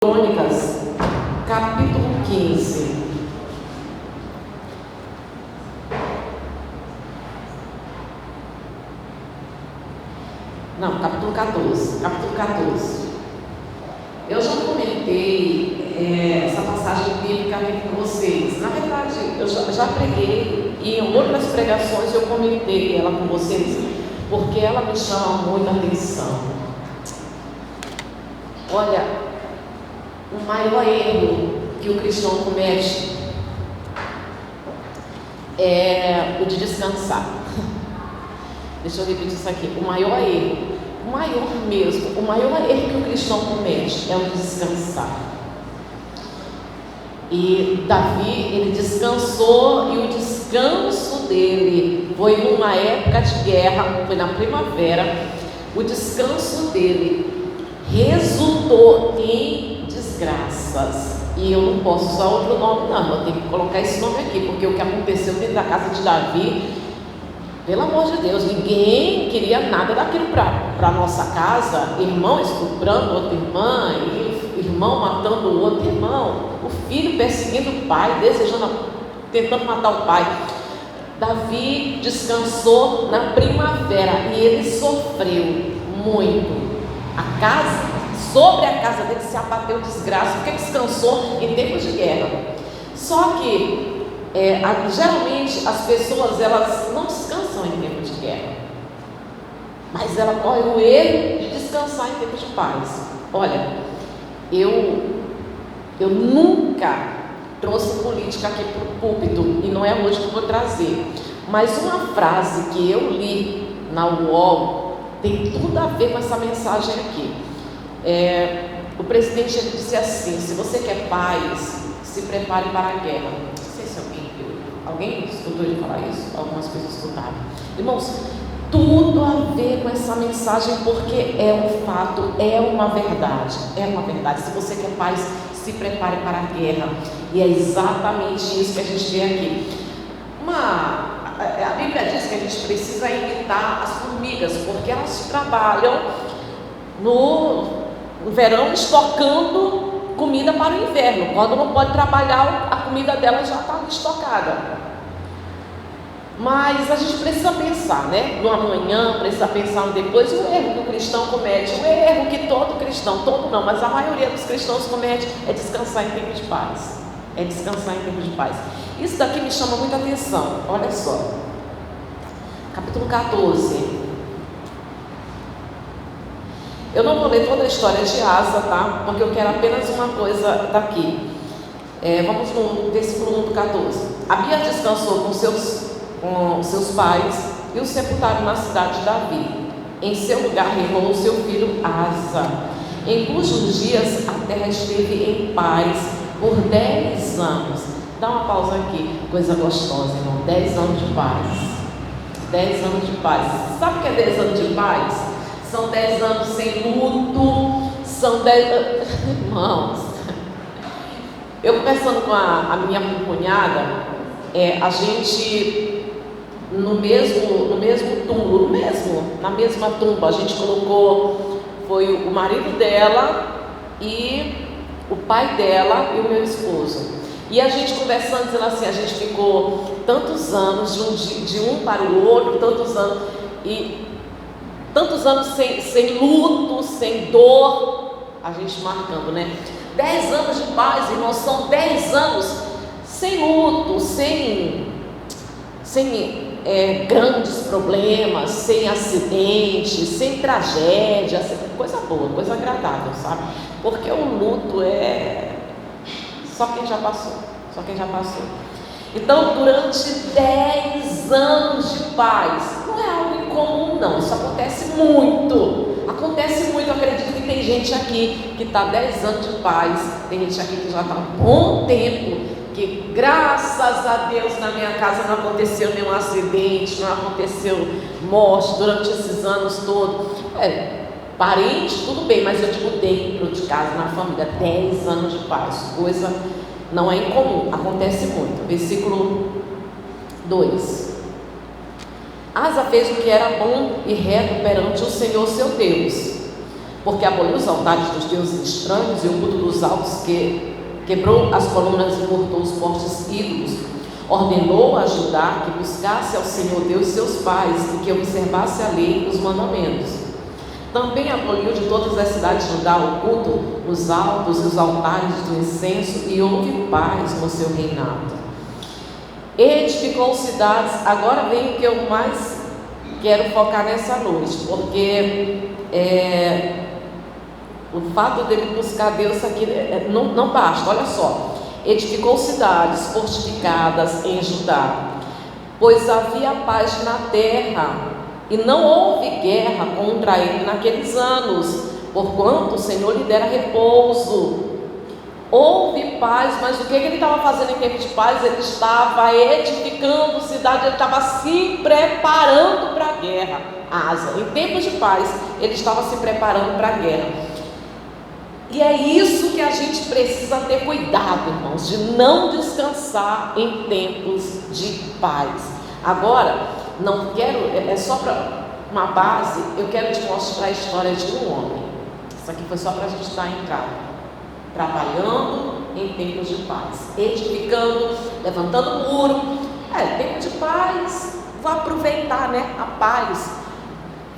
Crônicas, capítulo 15. Não, capítulo 14. Capítulo 14. Eu já comentei essa passagem bíblica aqui com vocês. Na verdade, eu já preguei e em outras pregações eu comentei ela com vocês, porque ela me chama muita atenção. Olha, o maior erro que o cristão comete é o de descansar. Deixa eu repetir isso aqui. O maior erro que o cristão comete é o de descansar. E Davi, ele descansou, e o descanso dele foi numa época de guerra, foi na primavera. O descanso dele resultou em desgraças. E eu não posso usar outro nome, não. Eu tenho que colocar esse nome aqui, porque o que aconteceu dentro da casa de Davi, pelo amor de Deus, ninguém queria nada daquilo para a nossa casa. Irmão estuprando outra irmã, irmão matando o outro irmão, o filho perseguindo o pai, tentando matar o pai. Davi descansou na primavera e ele sofreu muito. Sobre a casa dele se abateu desgraça, porque descansou em tempos de guerra. Só que geralmente as pessoas, elas não descansam em tempos de guerra, mas ela corre o erro de descansar em tempos de paz. Olha, eu nunca trouxe política aqui para o púlpito, e não é hoje que eu vou trazer, mas uma frase que eu li na UOL tem tudo a ver com essa mensagem aqui. O presidente, ele disse assim: se você quer paz, se prepare para a guerra. Não sei se alguém escutou ele falar isso. Algumas pessoas escutaram. Irmãos, tudo a ver com essa mensagem, porque é um fato, é uma verdade. Se você quer paz, se prepare para a guerra. E é exatamente isso que a gente vê aqui. A Bíblia diz que a gente precisa imitar as formigas, porque elas trabalham no verão estocando comida para o inverno. Quando não pode trabalhar, a comida dela já está estocada. Mas a gente precisa pensar, né? No amanhã, precisa pensar no depois. O erro que o cristão comete, o erro que todo cristão, todo não, mas a maioria dos cristãos comete, é descansar em tempo de paz. Isso daqui me chama muita atenção. Olha só, capítulo 14. Eu não vou ler toda a história de Asa, tá? Porque eu quero apenas uma coisa daqui. Vamos no versículo 1 do 14. Abias descansou com seus pais e o sepultaram na cidade de Davi. Em seu lugar reinou o seu filho Asa, em cujos dias a terra esteve em paz por 10 anos. Dá uma pausa aqui, coisa gostosa, irmão. 10 anos de paz. 10 anos de paz. Sabe o que é 10 anos de paz? São 10 anos sem luto, são 10 anos... Irmãos, eu conversando com a minha cunhada, a gente, no mesmo túmulo, na mesma tumba, a gente colocou, foi o marido dela e o pai dela e o meu esposo. E a gente conversando, dizendo assim, a gente ficou tantos anos de um para o outro, tantos anos sem luto, sem dor, a gente marcando, né? 10 anos de paz, irmãos, são 10 anos sem luto, sem grandes problemas, sem acidentes, sem tragédia, coisa boa, coisa agradável, sabe? Porque o luto é só quem já passou. Então, durante 10 anos de paz, não é algo incomum, não. Isso acontece muito. Eu acredito que tem gente aqui que está 10 anos de paz, tem gente aqui que já está um bom tempo, que graças a Deus na minha casa não aconteceu nenhum acidente, não aconteceu morte durante esses anos todos. Parente, tudo bem, mas eu digo dentro de casa, na família, 10 anos de paz, coisa não é incomum, acontece muito. Versículo 2. Asa fez o que era bom e reto perante o Senhor seu Deus, porque aboliu os altares dos deuses estranhos e o culto dos altos, que quebrou as colunas e cortou os fortes ídolos. Ordenou a Judá que buscasse ao Senhor Deus seus pais e que observasse a lei e os mandamentos. Também aboliu de todas as cidades de Judá o culto, os altos e os altares do incenso, e houve paz no seu reinado. Edificou cidades. Agora vem o que eu mais quero focar nessa noite, porque o fato dele buscar Deus aqui não basta. Olha só: edificou cidades fortificadas em Judá, pois havia paz na terra, e não houve guerra contra ele naqueles anos, porquanto o Senhor lhe dera repouso. Houve paz, mas o que ele estava fazendo em tempo de paz? Ele estava edificando cidade, ele estava se preparando para a guerra. Asa, em tempos de paz, ele estava se preparando para a guerra. E é isso que a gente precisa ter cuidado, irmãos, de não descansar em tempos de paz. Agora, não quero, é só para uma base, eu quero te mostrar a história de um homem. Isso aqui foi só para a gente dar entrada. Trabalhando em tempos de paz, edificando, levantando muro. Tempo de paz, vou aproveitar, né, a paz,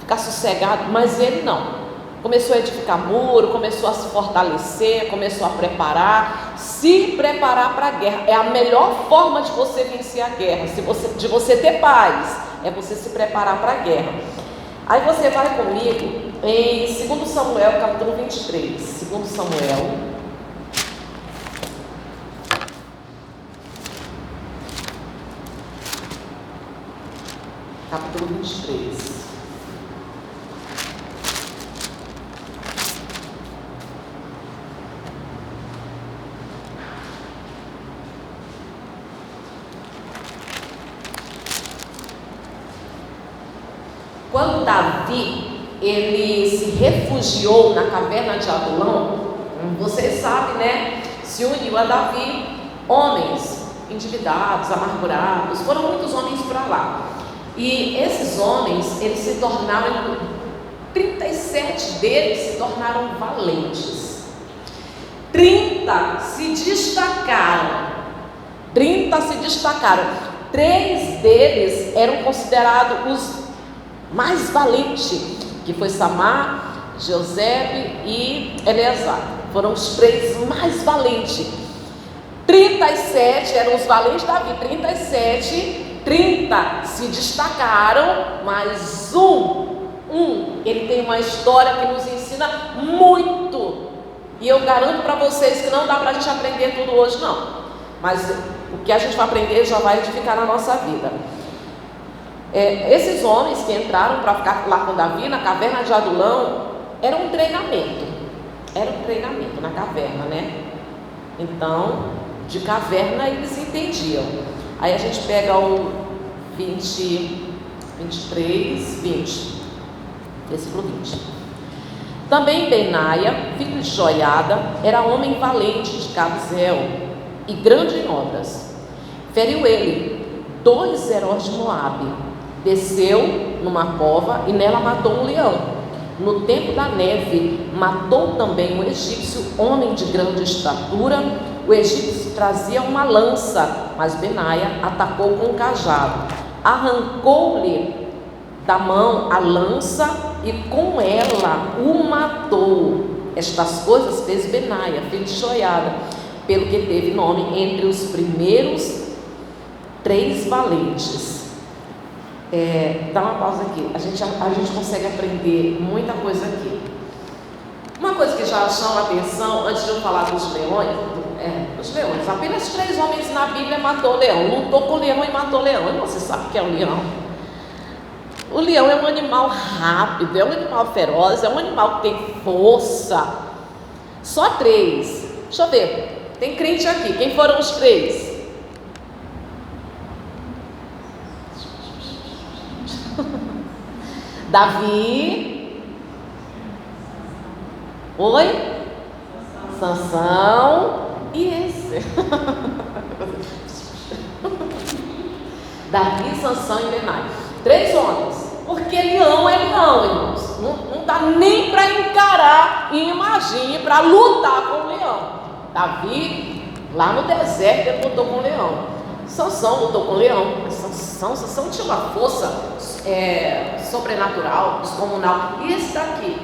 ficar sossegado. Mas ele não. Começou a edificar muro, começou a se fortalecer, começou a se preparar para a guerra. É a melhor forma de você vencer a guerra, de você ter paz, é você se preparar para a guerra. Aí você vai comigo em 2 Samuel, capítulo 23. 2 Samuel, capítulo 23. Quando Davi, ele se refugiou na caverna de Adulão, vocês sabem, né? Se uniu a Davi homens endividados, amargurados, foram muitos homens para lá. E esses homens, eles se tornaram, 37 deles se tornaram valentes. 30 se destacaram. 3 deles eram considerados os mais valentes, que foi Samar, Josebe e Eleazar. Foram os 3 mais valentes. 37 eram os valentes da Davi, 30 se destacaram, mas ele tem uma história que nos ensina muito. E eu garanto para vocês que não dá para a gente aprender tudo hoje, não. Mas o que a gente vai aprender já vai edificar na nossa vida. Esses homens que entraram para ficar lá com Davi na caverna de Adulão, era um treinamento na caverna, né? Então, de caverna eles entendiam. Aí a gente pega o 23, 20, versículo 20. Também Benaia, filho de Joiada, era homem valente de Cabzel e grande em obras. Feriu ele 2 heróis de Moabe. Desceu numa cova e nela matou um leão. No tempo da neve, matou também um egípcio, homem de grande estatura. O egípcio trazia uma lança, mas Benaia atacou com um cajado. Arrancou-lhe da mão a lança e com ela o matou. Estas coisas fez Benaia, filho de Joiada, pelo que teve nome entre os primeiros 3 valentes. Dá uma pausa aqui, a gente consegue aprender muita coisa aqui. Uma coisa que já chama a atenção, antes de eu falar dos leões, apenas 3 homens na Bíblia matou o leão, lutou com o leão e matou o leão. E você sabe o que é o leão? O leão é um animal rápido, é um animal feroz, é um animal que tem força. Só 3, deixa eu ver, tem crente aqui, quem foram os 3? Davi, Sansão e esse. Davi, Sansão e Benaia. 3 homens. Porque leão é leão, irmãos. Não dá nem para encarar, e imagine, para lutar com o leão. Davi, lá no deserto, ele lutou com o leão. Sansão lutou com o leão. Sansão tinha uma força sobrenatural, descomunal. E esse daqui?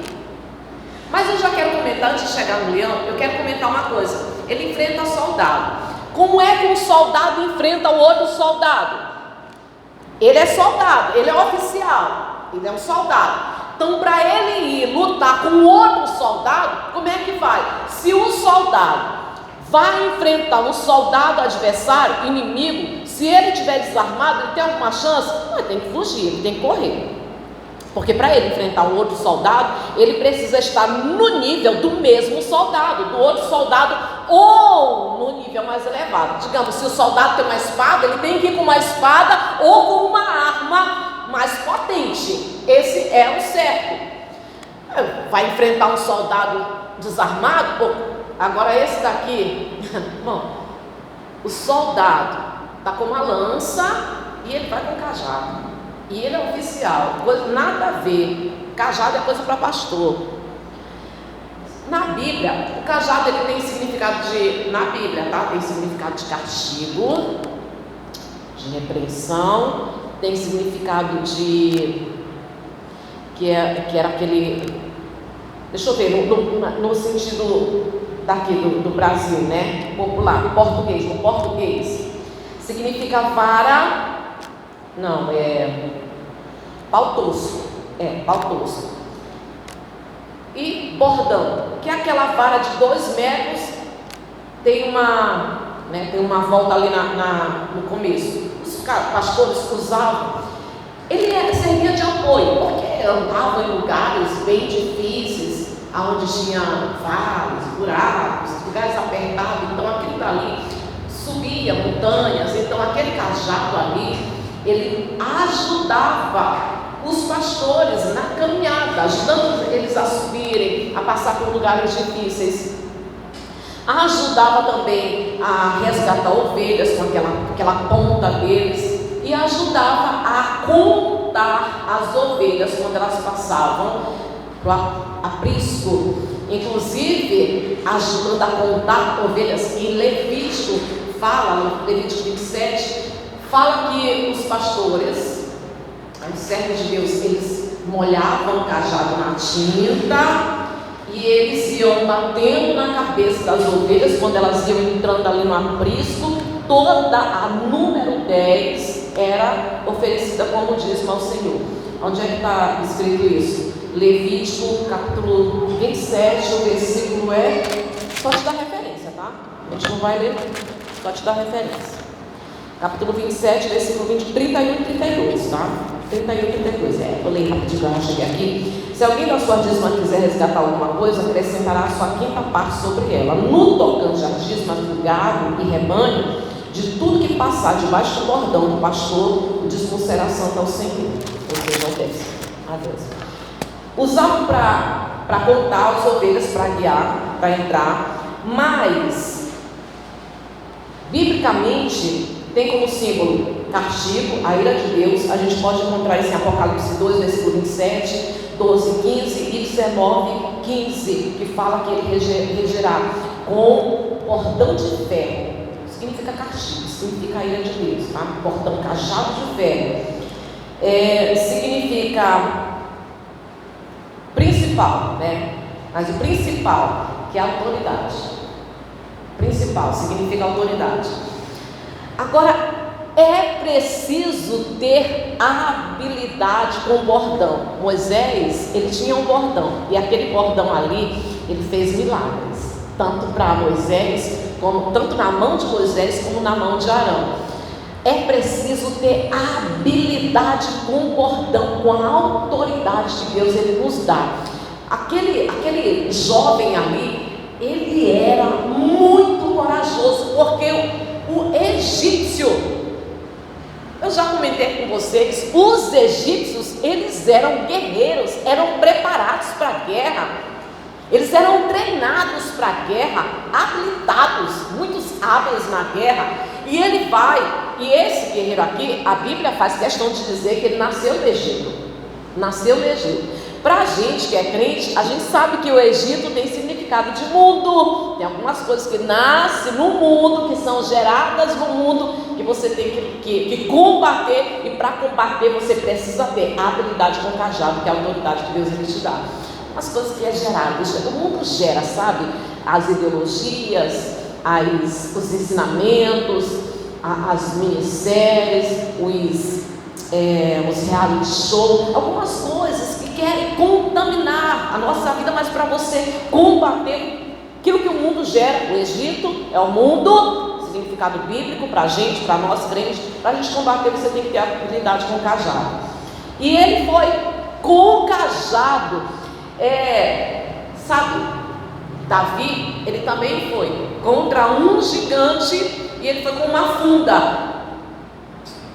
Mas eu já quero comentar, antes de chegar no leão, eu quero comentar uma coisa. Ele enfrenta soldado. Como é que um soldado enfrenta o outro soldado? Ele é soldado, ele é oficial, ele é um soldado. Então, para ele ir lutar com outro soldado, como é que vai? Se um soldado vai enfrentar um soldado adversário, inimigo, se ele estiver desarmado, ele tem alguma chance? Não, ele tem que fugir, ele tem que correr. Porque para ele enfrentar um outro soldado, ele precisa estar no nível do mesmo soldado, do outro soldado, ou no nível mais elevado. Digamos, se o soldado tem uma espada, ele tem que ir com uma espada ou com uma arma mais potente. Esse é o certo. Vai enfrentar um soldado desarmado? Agora esse daqui, bom, o soldado está com uma lança e ele vai com cajado. E ele é oficial, nada a ver. Cajado é coisa para pastor. Na Bíblia, o cajado ele tem significado na Bíblia, tá? Tem significado de castigo, de repreensão, tem significado que era aquele, deixa eu ver, no sentido daqui do Brasil, né? Popular, no português, significa vara. Não, pau tosco. Pau tosco. E bordão, que é aquela vara de 2 metros, tem uma volta ali no começo. Os pastores usavam. Ele servia de apoio, porque andava em lugares bem difíceis, onde tinha vales, buracos, lugares apertados. Então aquilo ali subia montanhas. Então aquele cajado ali, ele ajudava os pastores na caminhada, ajudando eles a subirem, a passar por lugares difíceis. Ajudava também a resgatar ovelhas com aquela ponta deles, e ajudava a contar as ovelhas quando elas passavam para o aprisco, inclusive ajudando a contar ovelhas. Em Levítico fala, no Levítico 27, fala que os pastores, os servos de Deus, eles molhavam o cajado na tinta e eles iam batendo na cabeça das ovelhas quando elas iam entrando ali no aprisco. Toda a número 10 era oferecida como dízimo ao Senhor. Onde é que está escrito isso? Levítico capítulo 27, o versículo só te dá referência, tá? A gente não vai ler, só te dá referência. Capítulo 27, versículo 31 e 32, tá? 31 e 32, vou ler rapidinho, já cheguei aqui. Se alguém da sua dízima quiser resgatar alguma coisa, acrescentará a sua quinta parte sobre ela. No tocante à dízima do gado e rebanho, de tudo que passar debaixo do bordão do pastor, o dízimo será santo ao Senhor. Ou seja, ao Deus. Usavam para contar as ovelhas, para guiar, para entrar, mas, biblicamente, tem como símbolo castigo, a ira de Deus. A gente pode encontrar isso em Apocalipse 2, versículo 27, 12, 15 e 19, 15, que fala que ele regerá com bordão de ferro. Significa castigo, significa a ira de Deus, tá? Bordão, cajado de ferro. Significa principal, né? Mas o principal, que é a autoridade. Principal significa autoridade. Agora, é preciso ter habilidade com bordão. Moisés, ele tinha um bordão, e aquele bordão ali, ele fez milagres, tanto para Moisés, tanto na mão de Moisés, como na mão de Arão. É preciso ter habilidade com o bordão, com a autoridade que Deus ele nos dá. Aquele jovem ali, ele era muito corajoso, porque o egípcio, eu já comentei com vocês, os egípcios, eles eram guerreiros, eram preparados para a guerra, eles eram treinados para a guerra, habilitados, muitos hábeis na guerra. E ele vai, e esse guerreiro aqui, a Bíblia faz questão de dizer que ele nasceu no Egito. Para a gente que é crente, a gente sabe que o Egito tem significado de mundo. Tem algumas coisas que nascem no mundo, que são geradas no mundo, que você tem que combater. E para combater você precisa ter a habilidade com o cajado, que é a autoridade que Deus te dá. As coisas que é gerado, o mundo gera, sabe? As ideologias, os ensinamentos, as minisséries, os reality show, algumas coisas que querem contaminar a nossa vida, mas para você combater aquilo que o mundo gera. O Egito é o mundo, significado bíblico para a gente, para nós crentes. Para a gente combater, você tem que ter habilidade com o cajado. E ele foi com o cajado, sabe, Davi, ele também foi contra um gigante e ele foi com uma funda.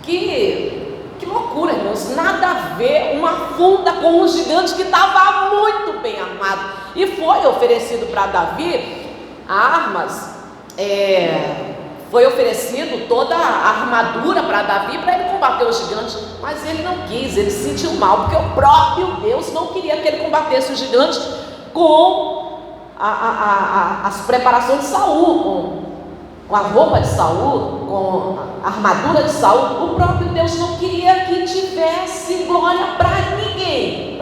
Que loucura, irmãos, nada a ver uma funda com um gigante que estava muito bem armado. E foi oferecido para Davi armas, foi oferecido toda a armadura para Davi, para ele combater o gigante, mas ele não quis, ele se sentiu mal, porque o próprio Deus não queria que ele combatesse o gigante com as preparações de Saul, com a roupa de Saul, com a armadura de Saul. O próprio Deus não queria que tivesse glória para ninguém,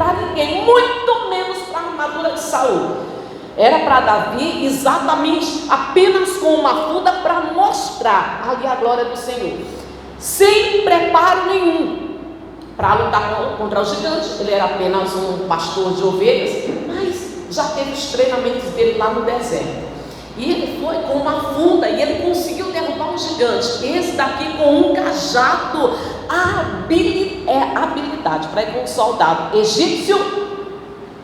muito menos para a armadura de Saul. Era para Davi exatamente apenas com uma funda para mostrar ali a glória do Senhor, sem preparo nenhum para lutar contra o gigante. Ele era apenas um pastor de ovelhas, mas já teve os treinamentos dele lá no deserto. E ele foi com uma funda e ele conseguiu derrubar um gigante. Esse daqui com um cajado, habilidade para ir com um soldado egípcio.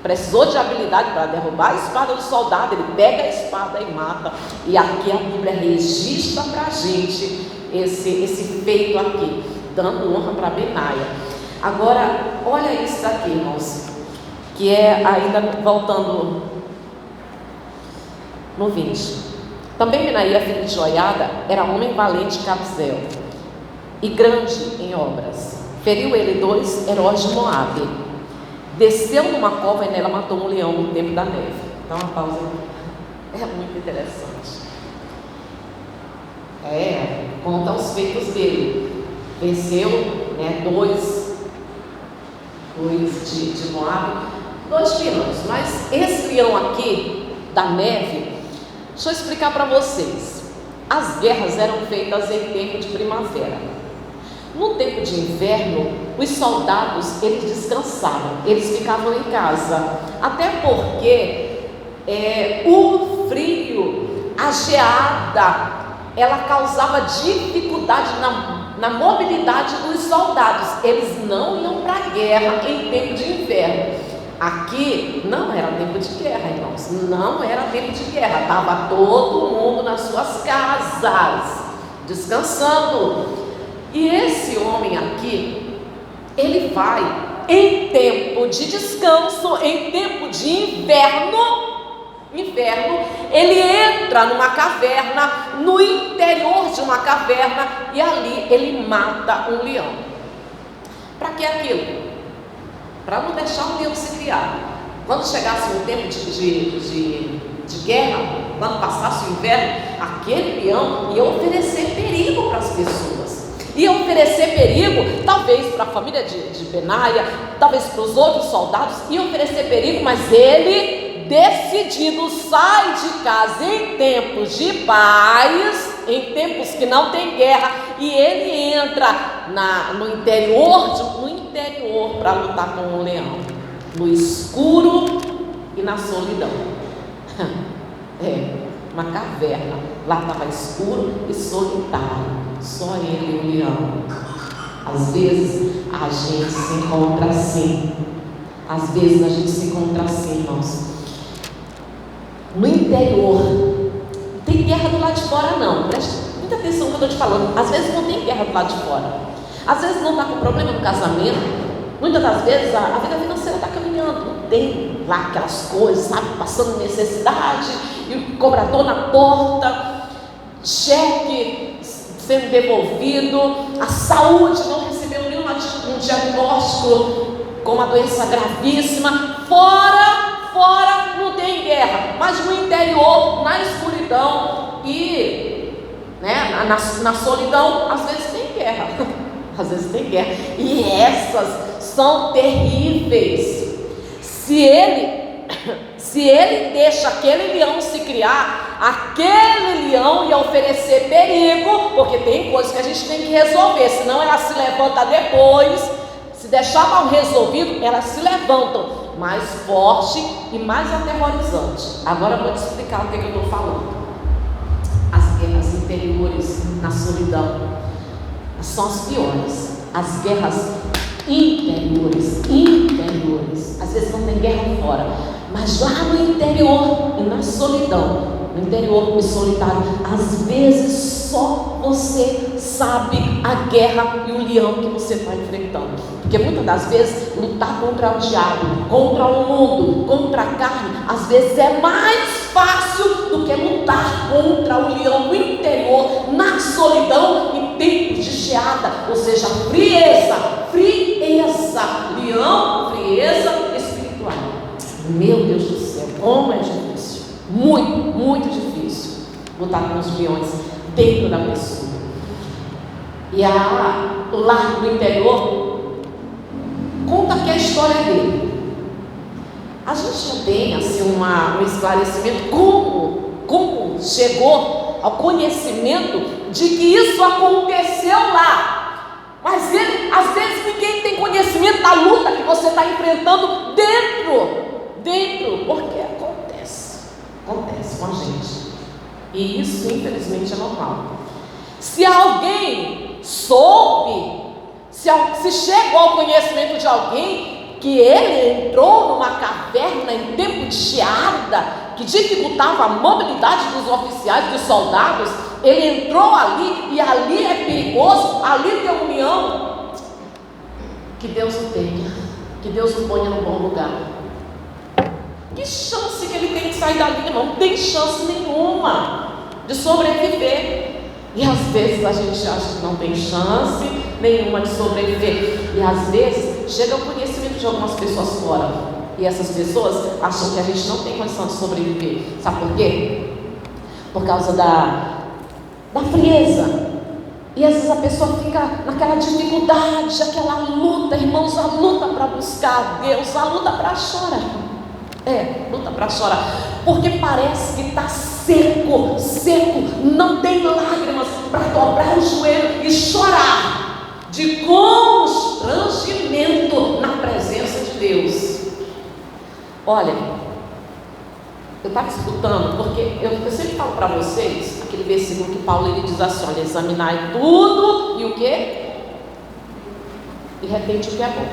Precisou de habilidade para derrubar a espada do soldado. Ele pega a espada e mata. E aqui a Bíblia registra para a gente esse feito aqui, dando honra para Benaia. Agora, olha isso daqui, irmãos, que é ainda voltando no 20. Também Benaia, filho de Joiada, era homem valente, cabzel e grande em obras. Feriu ele 2 heróis de Moabe. Desceu numa cova e nela matou um leão no tempo da neve. Dá uma pausa. É muito interessante. Conta os feitos dele. Venceu, 2 de Moabe, 2 leões. Mas esse leão aqui da neve, deixa eu explicar para vocês. As guerras eram feitas em tempo de primavera. No tempo de inverno, os soldados, eles descansavam, eles ficavam em casa, até porque o frio, a geada, ela causava dificuldade na mobilidade dos soldados. Eles não iam para a guerra em tempo de inverno. Aqui não era tempo de guerra, irmãos, não era tempo de guerra, estava todo mundo nas suas casas, descansando. E esse homem aqui, ele vai em tempo de descanso, em tempo de inverno, ele entra numa caverna, no interior de uma caverna, e ali ele mata um leão. Para que aquilo? Para não deixar o leão se criar. Quando chegasse um tempo de guerra, quando passasse o inverno, aquele leão ia oferecer perigo para as pessoas. Ia oferecer perigo, talvez para a família de Benaia, talvez para os outros soldados, ia oferecer perigo, mas ele, decidido, sai de casa em tempos de paz, em tempos que não tem guerra, e ele entra no interior para lutar com um leão, no escuro e na solidão. Uma caverna, lá estava escuro e solitário, só ele e o leão. Às vezes a gente se encontra assim, irmãos, no interior. Não tem guerra do lado de fora não, preste muita atenção no que eu estou te falando. Às vezes não tem guerra do lado de fora, às vezes não está com problema no casamento. Muitas das vezes a vida financeira está caminhando, não tem lá aquelas coisas, sabe, passando necessidade, e o cobrador na porta, cheque sendo devolvido, a saúde não recebeu nenhum diagnóstico com uma doença gravíssima, fora não tem guerra, mas no interior, na escuridão e na solidão, às vezes tem guerra, às vezes tem guerra, e essas são terríveis. Se ele deixa aquele leão se criar, aquele leão ia oferecer perigo, porque tem coisas que a gente tem que resolver, senão ela se levanta depois. Se deixar mal resolvido, elas se levantam mais forte e mais aterrorizante. Agora eu vou te explicar o que eu estou falando. As guerras interiores na solidão são as piores. As guerras interiores. Às vezes não tem guerra fora, mas lá no interior e na solidão, no interior e solitário, às vezes só você sabe a guerra e o leão que você está enfrentando. Porque muitas das vezes lutar contra o diabo, contra o mundo, contra a carne, às vezes é mais fácil do que lutar contra o leão no interior, na solidão, em tempos de geada, ou seja, frieza, leão, frieza espiritual. Meu Deus do céu, como é difícil, muito difícil lutar com os leões dentro da pessoa. E lá no interior, conta aqui a história dele. A gente não tem assim um esclarecimento como chegou ao conhecimento de que isso aconteceu lá. Mas ele, às vezes ninguém tem conhecimento da luta que você está enfrentando dentro, porque acontece com a gente. E isso infelizmente é normal. Se alguém soube, se chegou ao conhecimento de alguém que ele entrou numa caverna em tempo de geada, que dificultava a mobilidade dos oficiais, dos soldados, ele entrou ali e ali é perigoso, ali tem um leão, que Deus o tenha, que Deus o ponha no bom lugar. Que chance que ele tem de sair dali? Não tem chance nenhuma de sobreviver. E às vezes a gente acha que não tem chance nenhuma de sobreviver. E às vezes chega o conhecimento de algumas pessoas fora, e essas pessoas acham que a gente não tem condição de sobreviver. Sabe por quê? Por causa da frieza. E às vezes a pessoa fica naquela dificuldade, aquela luta, irmãos, a luta para buscar Deus, a luta para chorar. Luta para chorar, porque parece que está seco, não tem lágrimas para dobrar o joelho e chorar de constrangimento na presença de Deus. Olha, eu estava escutando, porque eu sempre falo para vocês aquele versículo que Paulo ele diz assim: olha, examinai tudo e o quê? E repente o que é bom.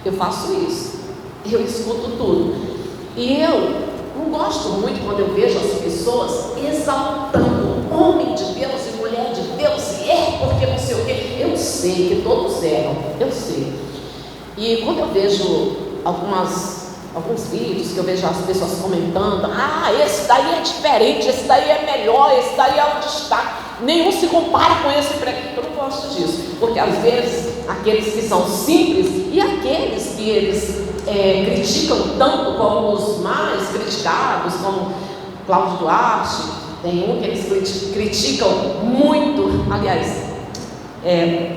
Eu faço isso, eu escuto tudo. E eu não gosto muito quando eu vejo as pessoas exaltando homem de Deus e mulher de Deus, e porque não sei o quê. Eu sei que todos erram, eu sei. E quando eu vejo alguns vídeos que eu vejo as pessoas comentando, esse daí é diferente, esse daí é melhor, esse daí é o destaque, nenhum se compara com esse pregador. Eu não gosto disso, porque às vezes aqueles que são simples e aqueles que eles criticam tanto como os mais criticados, como Cláudio Duarte, tem um que eles criticam muito, aliás,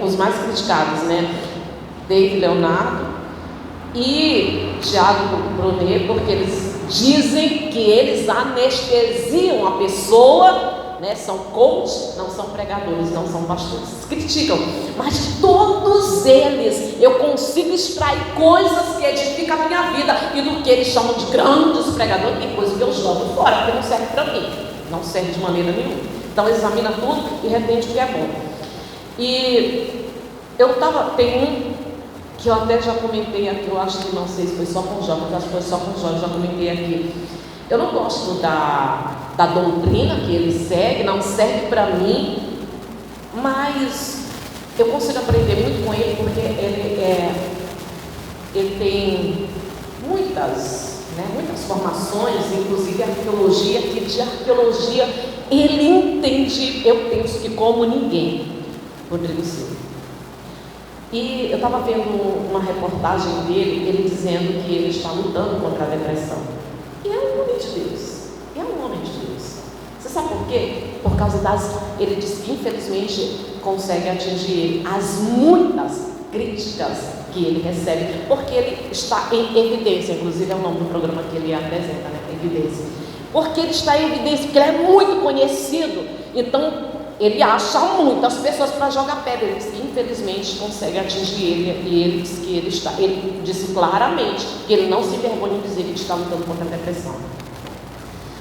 os mais criticados, David Leonardo e Tiago Brunet, porque eles dizem que eles anestesiam a pessoa, são coaches, não são pregadores, não são pastores, criticam, mas de todos eles eu consigo extrair coisas que edificam a minha vida, e do que eles chamam de grandes pregadores, tem coisa que eu jogo fora, porque não serve para mim, não serve de maneira nenhuma. Então examina tudo e retende o que é bom. E tem um que eu até já comentei aqui, eu acho que não sei se foi só com o Jó, mas acho que foi só com o Jó, eu já comentei aqui. Eu não gosto da doutrina que ele segue, não serve para mim, mas eu consigo aprender muito com ele, porque ele tem muitas formações, inclusive arqueologia, que de arqueologia ele entende, eu penso que como ninguém, Rodrigo Silva. E eu estava vendo uma reportagem dele, ele dizendo que ele está lutando contra a depressão. E é um homem de Deus. É um homem de Deus. Você sabe por quê? Por causa ele diz que infelizmente consegue atingir ele as muitas críticas que ele recebe, porque ele está em evidência. Inclusive é o nome do programa que ele apresenta, né? Evidência. Porque ele está em evidência, porque ele é muito conhecido. Então ele acha muitas pessoas para jogar pedra. Ele diz que infelizmente consegue atingir ele. E ele diz que ele disse claramente que ele não se envergonha em dizer que está lutando contra a depressão.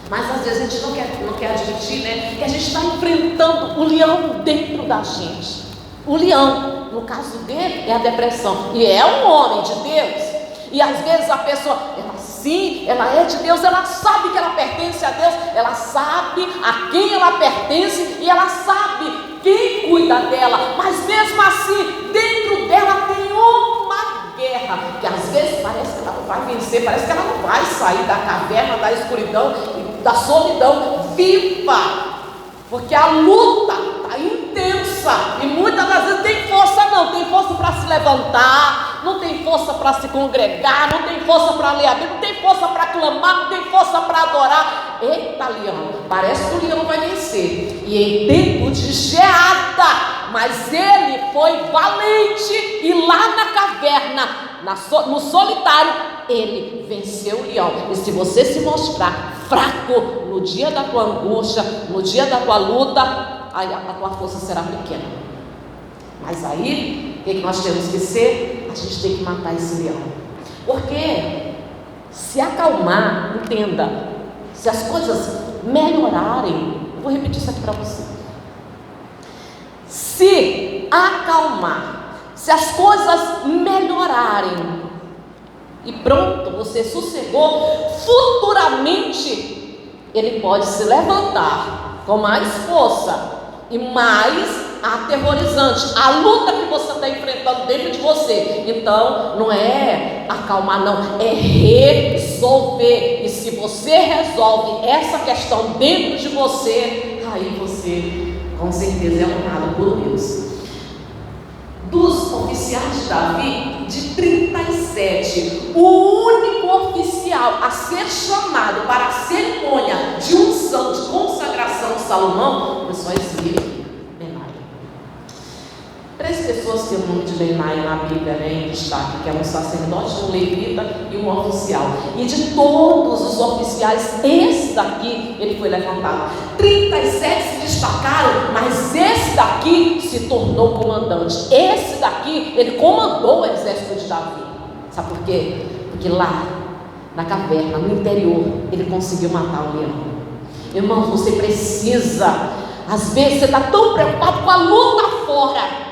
Mas às vezes a gente não quer admitir, né, que a gente está enfrentando o leão dentro da gente. O leão, no caso dele, é a depressão. E é um homem de Deus. E às vezes a pessoa, ela é de Deus, ela sabe que ela pertence a Deus, ela sabe a quem ela pertence e ela sabe quem cuida dela. Mas mesmo assim, dentro dela tem uma guerra, que às vezes parece que ela não vai vencer, parece que ela não vai sair da caverna, da escuridão, da solidão viva, porque a luta está intensa e muitas das vezes tem força, não tem força para se levantar, não tem força para se congregar, não tem força para ler a Bíblia, não tem força para clamar, não tem força para adorar. Eita, leão, parece que o leão vai vencer, e em tempo de geada, mas ele foi valente, e lá na caverna, no solitário, ele venceu o leão. E se você se mostrar fraco no dia da tua angústia, no dia da tua luta, aí a tua força será pequena. Mas aí, o que nós temos que ser? A gente tem que matar esse leão. Porque se acalmar, entenda, se as coisas melhorarem, eu vou repetir isso aqui para você. Se acalmar, se as coisas melhorarem, e pronto, você sossegou, futuramente ele pode se levantar com mais força e mais aterrorizante a luta que você está enfrentando dentro de você. Então não é acalmar, não, é resolver. E se você resolve essa questão dentro de você, aí você com certeza é honrado por Deus. Dos oficiais de Davi, de 37, o único oficial a ser chamado para a cerimônia de unção, de consagração de Salomão, foi só esse livro, Benaia. 3 pessoas têm o nome de Benaia na Bíblia, né, em destaque, que é um sacerdote, um levita e um oficial. E de todos os oficiais, esse daqui, ele foi levantado. 37 se destacaram, mas esse daqui se tornou comandante. Esse daqui, ele comandou o exército de Davi. Sabe por quê? Porque lá, na caverna, no interior, ele conseguiu matar o leão. Irmãos, você precisa, às vezes você está tão preocupado com a luta fora.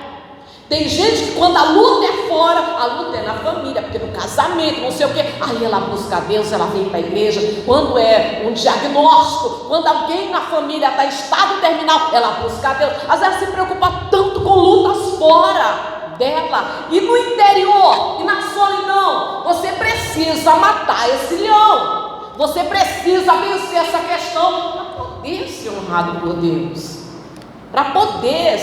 Tem gente que quando a luta é fora, a luta é na família, porque no casamento, não sei o que, aí ela busca a Deus, ela vem para a igreja. Quando é um diagnóstico, quando alguém na família está em estado terminal, ela busca a Deus. Às vezes ela se preocupa tanto com lutas fora dela, e no interior, e na solidão, você precisa matar esse leão, você precisa vencer essa questão, para poder ser honrado por Deus, para poder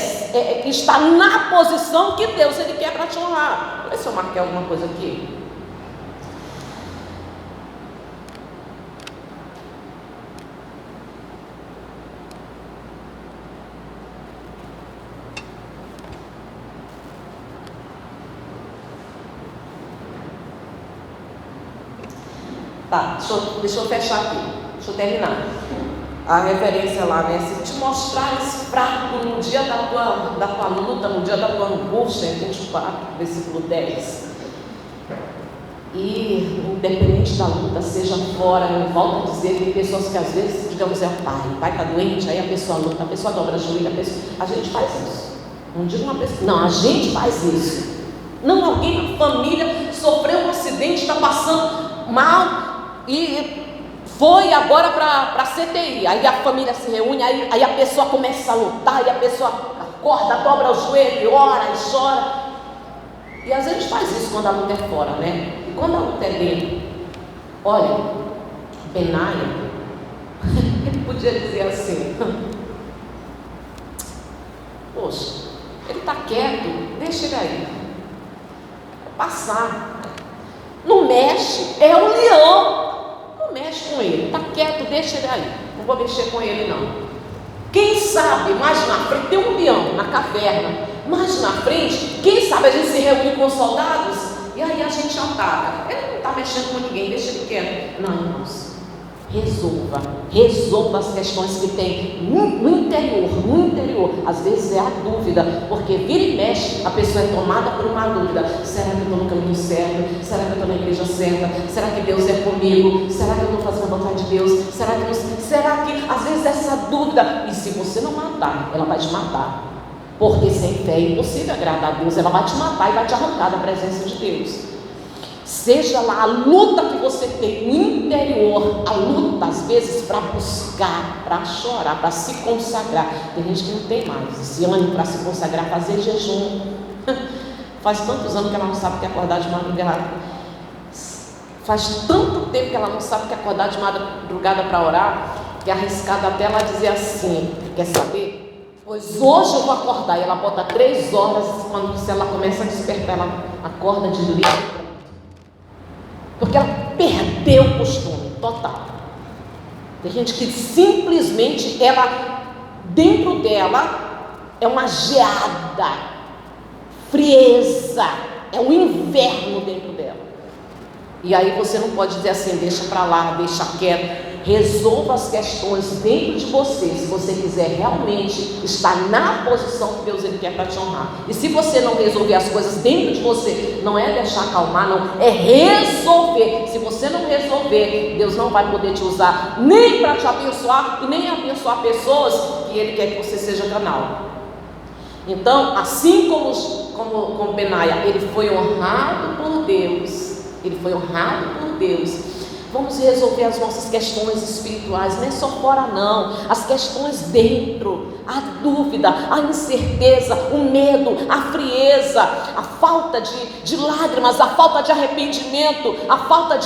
estar na posição que Deus ele quer para te honrar. Vamos ver se eu marquei alguma coisa aqui. Tá, deixa eu fechar aqui, deixa eu terminar. A referência lá, né? Se te mostrares fraco no dia da tua luta, no dia da tua angústia, 24, versículo 10. E independente da luta, seja fora, eu volto a dizer, tem pessoas que às vezes, digamos, é o pai está doente, aí a pessoa luta, a pessoa dobra a joelho, a gente faz isso. Não digo uma pessoa, não, a gente faz isso. Não, alguém na família sofreu um acidente, está passando mal e foi agora para a CTI, aí a família se reúne, aí a pessoa começa a lutar, e a pessoa acorda, dobra o joelho, ora e chora. E às vezes a gente faz isso quando a luta é fora, né? E quando a luta é dentro, olha, Benaia, ele podia dizer assim, poxa, ele está quieto, deixa ele aí. passar. Não mexe, é o leão. Não mexe com ele, está quieto, deixa ele aí. Não vou mexer com ele não. Quem sabe, mais na frente, tem um leão na caverna, mais na frente, quem sabe a gente se reúne com os soldados e aí a gente ataca. Ele não está mexendo com ninguém, deixa ele quieto. Não, irmãos, resolva as questões que tem no interior. Às vezes é a dúvida, porque vira e mexe, a pessoa é tomada por uma dúvida. Será que eu estou no caminho certo? Será que eu estou na igreja certa? Será que Deus é comigo? Será que eu estou fazendo a vontade de Deus? Será que às vezes essa dúvida, e se você não matar, ela vai te matar, porque sem fé é impossível agradar a Deus. Ela vai te matar e vai te arrancar da presença de Deus. Seja lá a luta que você tem no interior, a luta às vezes para buscar, para chorar, para se consagrar. Tem gente que não tem mais esse ânimo para se consagrar, fazer jejum. Faz tantos anos que ela não sabe o que é acordar de madrugada. Faz tanto tempo que ela não sabe o que é acordar de madrugada para orar, que é arriscado até ela dizer assim: quer saber? Pois hoje eu vou acordar. E ela bota 3 horas, quando ela começa a despertar, ela acorda de livre. Porque ela perdeu o costume total. Tem gente que simplesmente dentro dela é uma geada, frieza, é um inverno dentro dela. E aí você não pode dizer assim: deixa para lá, deixa quieto. Resolva as questões dentro de você, se você quiser realmente estar na posição que Deus quer para te honrar. E se você não resolver as coisas dentro de você, não é deixar acalmar, não, é resolver. Se você não resolver, Deus não vai poder te usar nem para te abençoar e nem abençoar pessoas que Ele quer que você seja canal. Então, assim como Benaia, ele foi honrado por Deus. Vamos resolver as nossas questões espirituais, não é só fora não, as questões dentro, a dúvida, a incerteza, o medo, a frieza, a falta de lágrimas, a falta de arrependimento, a falta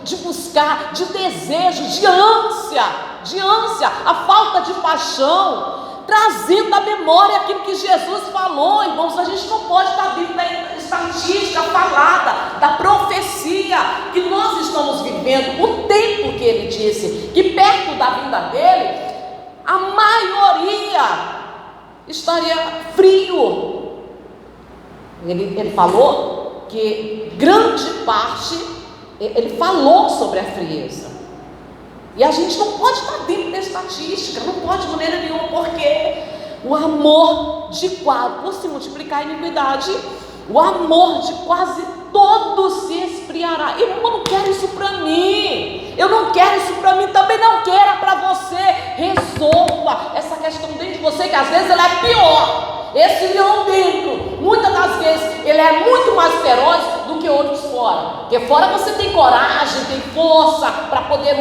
de buscar, de desejo, de ânsia, a falta de paixão, trazendo à memória aquilo que Jesus falou. Irmãos, a gente não pode estar dentro da estatística falada, da profecia que nós estamos vivendo, o tempo que ele disse, que perto da vinda dele, a maioria estaria frio. Ele falou que grande parte, ele falou sobre a frieza. E a gente não pode estar dentro da estatística, não pode de maneira nenhuma, porque o amor por se multiplicar a iniquidade, o amor de quase todos se esfriará. Eu não quero isso para mim, também não quero para você. Resolva essa questão dentro de você, que às vezes ela é pior. Esse leão dentro, muitas das vezes, ele é muito mais feroz do que outros fora. Porque fora você tem coragem, tem força para poder